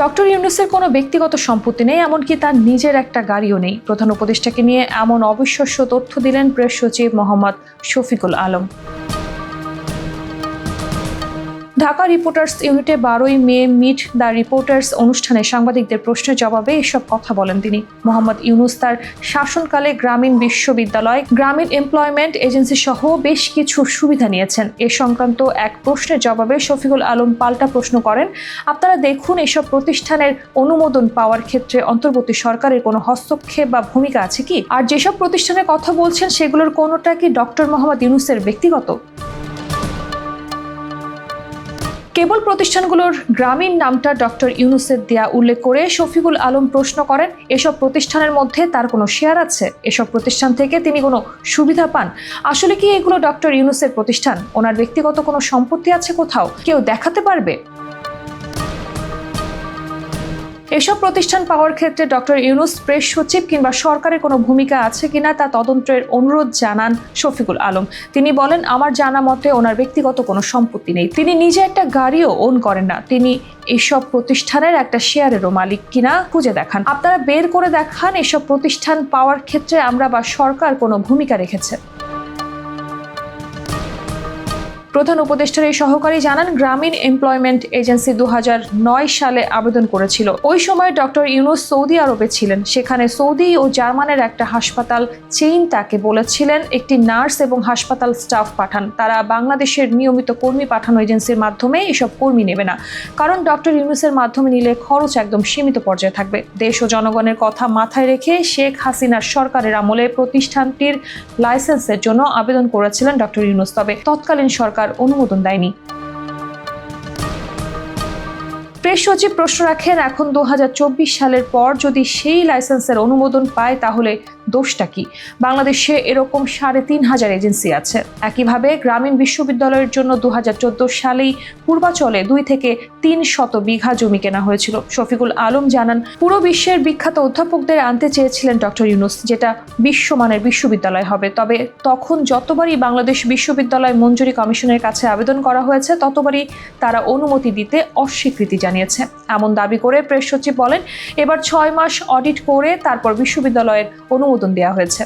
Doctor ইউনূসের কোনো ব্যক্তিগত সম্পত্তি নেই, এমনকি তার নিজের একটা গাড়িও নেই। প্রধান উপদেষ্টাকে নিয়ে এমন অবিশ্বাস্য তথ্য দিলেন প্রেস সচিব মোহাম্মদ শফিকুল আলম। ঢাকা রিপোর্টার্স ইউনিটে 12ই মে মিট দ্য রিপোর্টার্স অনুষ্ঠানে সাংবাদিকদের প্রশ্নের জবাবে এসব কথা বলেন তিনি। মোহাম্মদ ইউনূস তার শাসনকালে গ্রামীণ বিশ্ববিদ্যালয়, গ্রামীণ এমপ্লয়মেন্ট এজেন্সি সহ বেশ কিছু সুবিধা নিয়েছেন। এ সংক্রান্ত এক প্রশ্নের জবাবে শফিকুল আলম পাল্টা প্রশ্ন করেন, আপনারা দেখুন এসব প্রতিষ্ঠানের অনুমোদন পাওয়ার ক্ষেত্রে অন্তর্বর্তী সরকারের কোনো হস্তক্ষেপ বা ভূমিকা আছে কি? আর যেসব প্রতিষ্ঠানের কথা বলছেন সেগুলোর কোনোটা কি ডক্টর মোহাম্মদ ইউনূসের ব্যক্তিগত? কেবল প্রতিষ্ঠানগুলোর গ্রামীণ নামটা ডক্টর ইউনূসের দেয়া উল্লেখ করে শফিকুল আলম প্রশ্ন করেন, এসব প্রতিষ্ঠানের মধ্যে তার কোনো শেয়ার আছে? এসব প্রতিষ্ঠান থেকে তিনি কোনো সুবিধা পান? আসলে কি এগুলো ডক্টর ইউনূসের প্রতিষ্ঠান? ওনার ব্যক্তিগত কোনো সম্পত্তি আছে কোথাও? কেউ দেখাতে পারবে? এসব প্রতিষ্ঠান পাওয়ার ক্ষেত্রে ডক্টর ইউনূস, প্রেস সচিব কিংবা সরকারের কোনো ভূমিকা আছে কিনা তা তদন্তের অনুরোধ জানান শফিকুল আলম। তিনি বলেন, আমার জানা মতে ওনার ব্যক্তিগত কোনো সম্পত্তি নেই। তিনি নিজে একটা গাড়িও ওন করেন না। তিনি এসব প্রতিষ্ঠানের একটা শেয়ারেরও মালিক কিনা খুঁজে দেখান। আপনারা বের করে দেখান এসব প্রতিষ্ঠান পাওয়ার ক্ষেত্রে আমরা বা সরকার কোনো ভূমিকা রেখেছে। প্রধান উপদেষ্টার এই সহকারী জানান, গ্রামীণ এমপ্লয়মেন্ট এজেন্সি 2009 সালে আবেদন করেছিল। ওই সময় ডক্টর ইউনূস সৌদি আরবে ছিলেন। সেখানে সৌদি ও জার্মানের একটা হাসপাতাল চেইন তাকে বলেছিলেন একটি নার্স এবং হাসপাতাল স্টাফ পাঠান। তারা বাংলাদেশের নিয়মিত কর্মী পাঠানো এজেন্সির মাধ্যমে এসব কর্মী নেবে না, কারণ ডক্টর ইউনূসের মাধ্যমে নিলে খরচ একদম সীমিত পর্যায়ে থাকবে। দেশ ও জনগণের কথা মাথায় রেখে শেখ হাসিনার সরকারের আমলে প্রতিষ্ঠানটির লাইসেন্সের জন্য আবেদন করেছিলেন ডক্টর ইউনূস, তবে তৎকালীন সরকার অনুমোদন দেয়নি। প্রেস সচিব প্রশ্ন রাখেন, এখন 2024 সালের পর যদি সেই লাইসেন্সের অনুমোদন পায় তাহলে দোষটা কি? বাংলাদেশে এরকম 3500 এজেন্সি আছে। একইভাবে গ্রামীণ বিশ্ববিদ্যালয়ের জন্য 2014 সালেই পূর্বাচলে 2 থেকে 300 বিঘা জমি কেনা হয়েছিল। শফিকুল আলম জানান, পুরো বিশ্বের বিখ্যাত অধ্যাপকদের আনতে চেয়েছিলেন ডক্টর ইউনূস, যেটা বিশ্বমানের বিশ্ববিদ্যালয় হবে। তবে তখন যতবারই বাংলাদেশ বিশ্ববিদ্যালয় মঞ্জুরি কমিশনের কাছে আবেদন করা হয়েছে ততবারই তারা অনুমতি দিতে অস্বীকৃতি জানিয়েছে। এমন দাবি করে প্রেস সচিব বলেন, এবার 6 মাস অডিট করে তারপর বিশ্ববিদ্যালয়ের অনুমোদন দেওয়া হয়েছে।